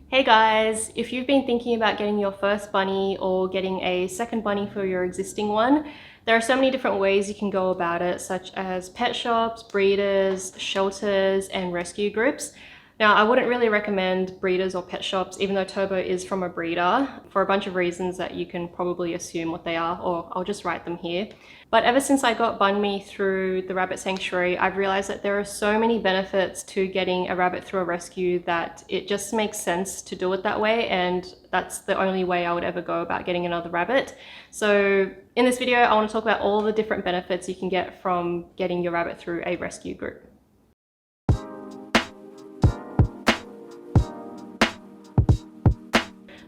Hey guys, if you've been thinking about getting your first bunny or getting a second bunny for your existing one, there are so many different ways you can go about it, such as pet shops, breeders, shelters, and rescue groups. Now, I wouldn't really recommend breeders or pet shops, even though Turbo is from a breeder, for a bunch of reasons that you can probably assume what they are, or I'll just write them here. But ever since I got Bunmi through the rabbit sanctuary, I've realized that there are so many benefits to getting a rabbit through a rescue that it just makes sense to do it that way, and that's the only way I would ever go about getting another rabbit. So in this video, I want to talk about all the different benefits you can get from getting your rabbit through a rescue group.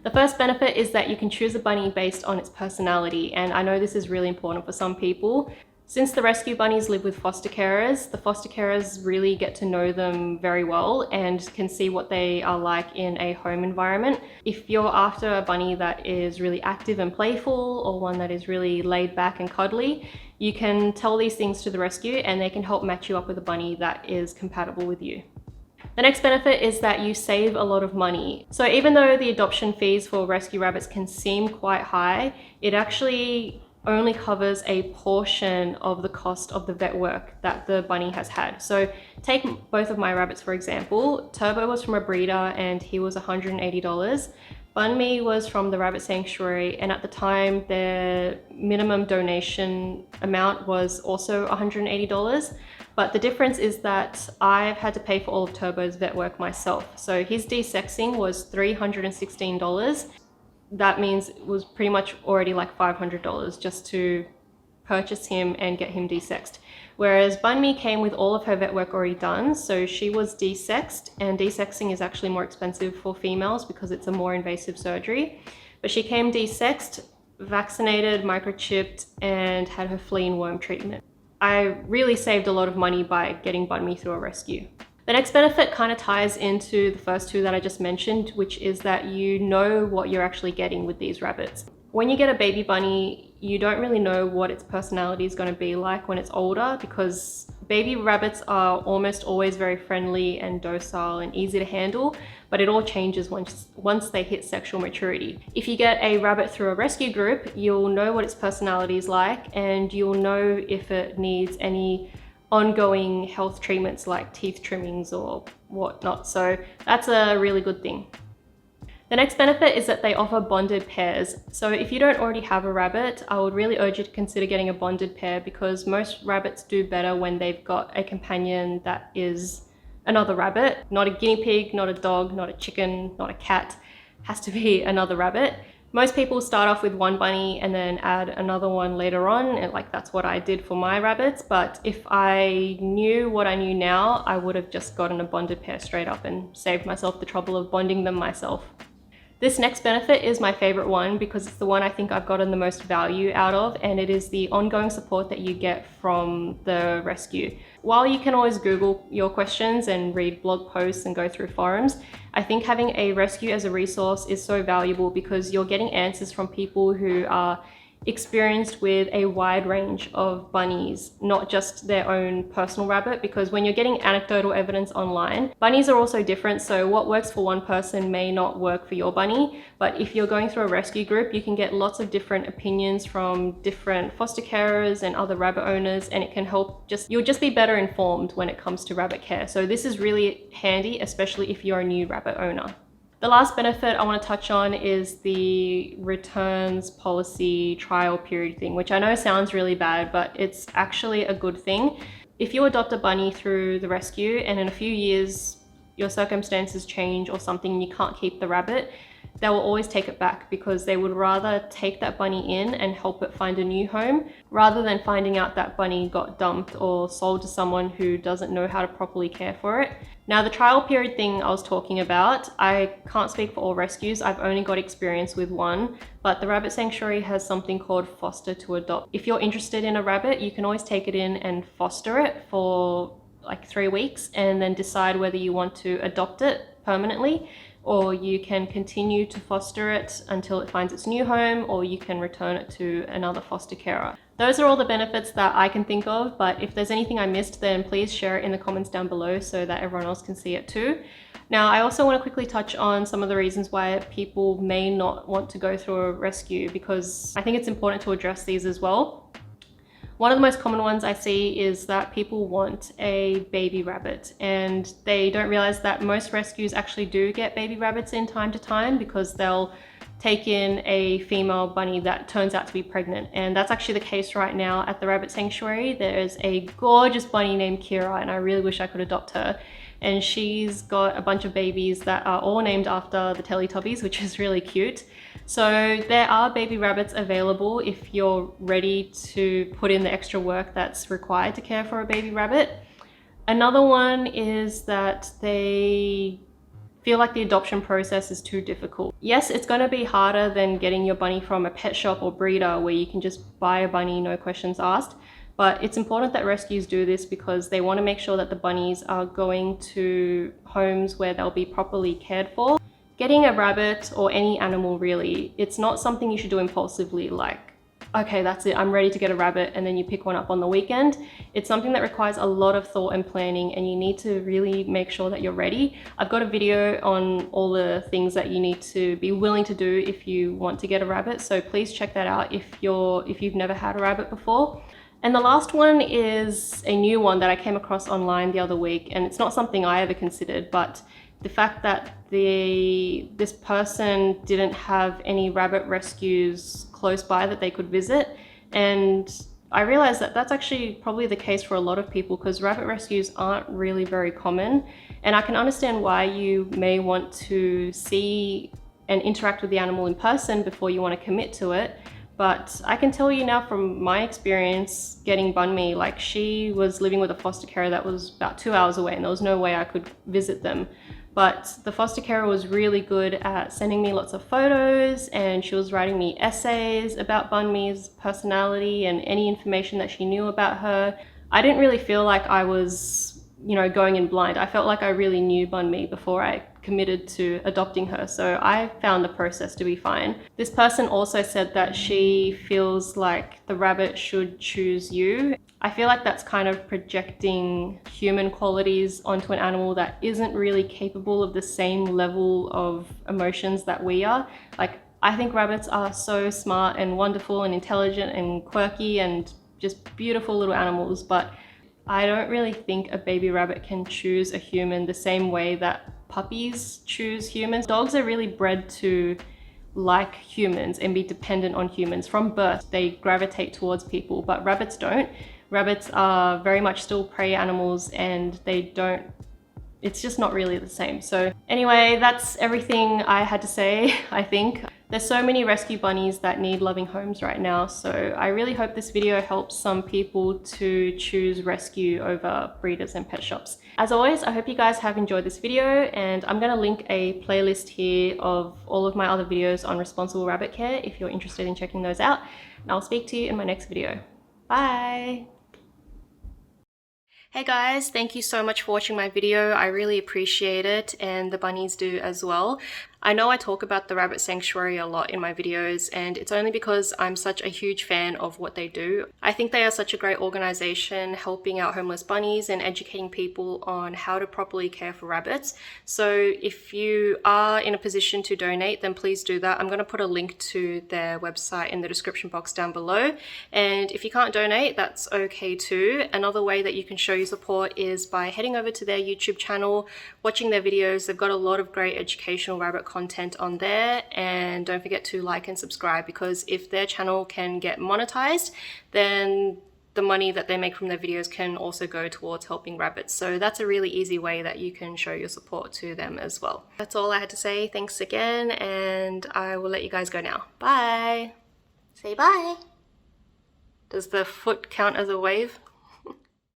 The first benefit is that you can choose a bunny based on its personality, and I know this is really important for some people. Since the rescue bunnies live with foster carers, the foster carers really get to know them very well and can see what they are like in a home environment. If you're after a bunny that is really active and playful, or one that is really laid back and cuddly, you can tell these things to the rescue and they can help match you up with a bunny that is compatible with you. The next benefit is that you save a lot of money. So even though the adoption fees for rescue rabbits can seem quite high, it actually only covers a portion of the cost of the vet work that the bunny has had. So take both of my rabbits for example. Turbo was from a breeder and he was $180. Bunmi was from the rabbit sanctuary, and at the time their minimum donation amount was also $180. But the difference is that I've had to pay for all of Turbo's vet work myself. So his desexing was $316. That means it was pretty much already like $500 just to purchase him and get him desexed. Whereas Bunmi came with all of her vet work already done, so she was desexed, and desexing is actually more expensive for females because it's a more invasive surgery. But she came desexed, vaccinated, microchipped, and had her flea and worm treatment. I really saved a lot of money by getting Bunmi through a rescue. The next benefit kind of ties into the first two that I just mentioned, which is that you know what you're actually getting with these rabbits. When you get a baby bunny, you don't really know what its personality is going to be like when it's older, because baby rabbits are almost always very friendly and docile and easy to handle, but it all changes once they hit sexual maturity. If you get a rabbit through a rescue group, you'll know what its personality is like, and you'll know if it needs any ongoing health treatments like teeth trimmings or whatnot. So that's a really good thing. The next benefit is that they offer bonded pairs. So if you don't already have a rabbit, I would really urge you to consider getting a bonded pair, because most rabbits do better when they've got a companion that is another rabbit. Not a guinea pig, not a dog, not a chicken, not a cat. It has to be another rabbit. Most people start off with one bunny and then add another one later on, and like that's what I did for my rabbits. But if I knew what I knew now, I would have just gotten a bonded pair straight up and saved myself the trouble of bonding them myself. This next benefit is my favorite one because it's the one I think I've gotten the most value out of, and it is the ongoing support that you get from the rescue. While you can always Google your questions and read blog posts and go through forums, I think having a rescue as a resource is so valuable because you're getting answers from people who are experienced with a wide range of bunnies, not just their own personal rabbit, because when you're getting anecdotal evidence online, bunnies are also different, so what works for one person may not work for your bunny. But if you're going through a rescue group, you can get lots of different opinions from different foster carers and other rabbit owners, and it can help you'll just be better informed when it comes to rabbit care. So this is really handy, especially if you're a new rabbit owner. The last benefit I want to touch on is the returns policy trial period thing, which I know sounds really bad, but it's actually a good thing. If you adopt a bunny through the rescue and in a few years your circumstances change or something and you can't keep the rabbit, they will always take it back, because they would rather take that bunny in and help it find a new home rather than finding out that bunny got dumped or sold to someone who doesn't know how to properly care for it. Now, the trial period thing I was talking about, I can't speak for all rescues. I've only got experience with one, but the Rabbit Sanctuary has something called foster to adopt. If you're interested in a rabbit, you can always take it in and foster it for like 3 weeks and then decide whether you want to adopt it permanently, or you can continue to foster it until it finds its new home, or you can return it to another foster carer. Those are all the benefits that I can think of, but if there's anything I missed, then please share it in the comments down below so that everyone else can see it too. Now, I also want to quickly touch on some of the reasons why people may not want to go through a rescue, because I think it's important to address these as well. One of the most common ones I see is that people want a baby rabbit, and they don't realize that most rescues actually do get baby rabbits in time to time, because they'll take in a female bunny that turns out to be pregnant. And that's actually the case right now at the rabbit sanctuary. There's a gorgeous bunny named Kira, and I really wish I could adopt her. And she's got a bunch of babies that are all named after the Teletubbies, which is really cute. So there are baby rabbits available if you're ready to put in the extra work that's required to care for a baby rabbit. Another one is that they feel like the adoption process is too difficult. Yes, it's going to be harder than getting your bunny from a pet shop or breeder where you can just buy a bunny, no questions asked. But it's important that rescues do this because they want to make sure that the bunnies are going to homes where they'll be properly cared for. Getting a rabbit, or any animal really, it's not something you should do impulsively, like, okay, that's it, I'm ready to get a rabbit, and then you pick one up on the weekend. It's something that requires a lot of thought and planning, and you need to really make sure that you're ready. I've got a video on all the things that you need to be willing to do if you want to get a rabbit, so please check that out if you've never had a rabbit before. And the last one is a new one that I came across online the other week, and it's not something I ever considered, but the fact that this person didn't have any rabbit rescues close by that they could visit. And I realized that that's actually probably the case for a lot of people, because rabbit rescues aren't really very common. And I can understand why you may want to see and interact with the animal in person before you want to commit to it. But I can tell you now from my experience getting Bunmi, like, she was living with a foster carer that was about 2 hours away, and there was no way I could visit them. But the foster carer was really good at sending me lots of photos, and she was writing me essays about Bunmi's personality and any information that she knew about her. I didn't really feel like I was, going in blind. I felt like I really knew Bunmi before I committed to adopting her, so I found the process to be fine. This person also said that she feels like the rabbit should choose you. I feel like that's kind of projecting human qualities onto an animal that isn't really capable of the same level of emotions that we are. Like, I think rabbits are so smart and wonderful and intelligent and quirky and just beautiful little animals, but I don't really think a baby rabbit can choose a human the same way that puppies choose humans. Dogs are really bred to like humans and be dependent on humans. From birth, they gravitate towards people, but rabbits don't. Rabbits are very much still prey animals, and it's just not really the same. So anyway, that's everything I had to say, I think. There's so many rescue bunnies that need loving homes right now, so I really hope this video helps some people to choose rescue over breeders and pet shops. As always, I hope you guys have enjoyed this video, and I'm going to link a playlist here of all of my other videos on responsible rabbit care if you're interested in checking those out, and I'll speak to you in my next video. Bye! Hey guys, thank you so much for watching my video. I really appreciate it, and the bunnies do as well. I know I talk about the rabbit sanctuary a lot in my videos, and it's only because I'm such a huge fan of what they do. I think they are such a great organization helping out homeless bunnies and educating people on how to properly care for rabbits. So if you are in a position to donate, then please do that. I'm going to put a link to their website in the description box down below. And if you can't donate, that's okay too. Another way that you can show your support is by heading over to their YouTube channel, watching their videos. They've got a lot of great educational rabbit content on there, and don't forget to like and subscribe, because if their channel can get monetized, then the money that they make from their videos can also go towards helping rabbits. So that's a really easy way that you can show your support to them as well. That's all I had to say. Thanks again, and I will let you guys go now. Bye! Say bye! Does the foot count as a wave?